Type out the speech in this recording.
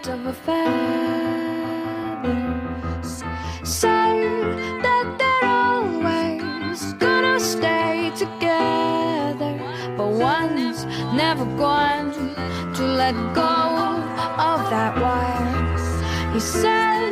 of a feather. Say that they're always gonna stay together, but one's never going to let go of that wire. He said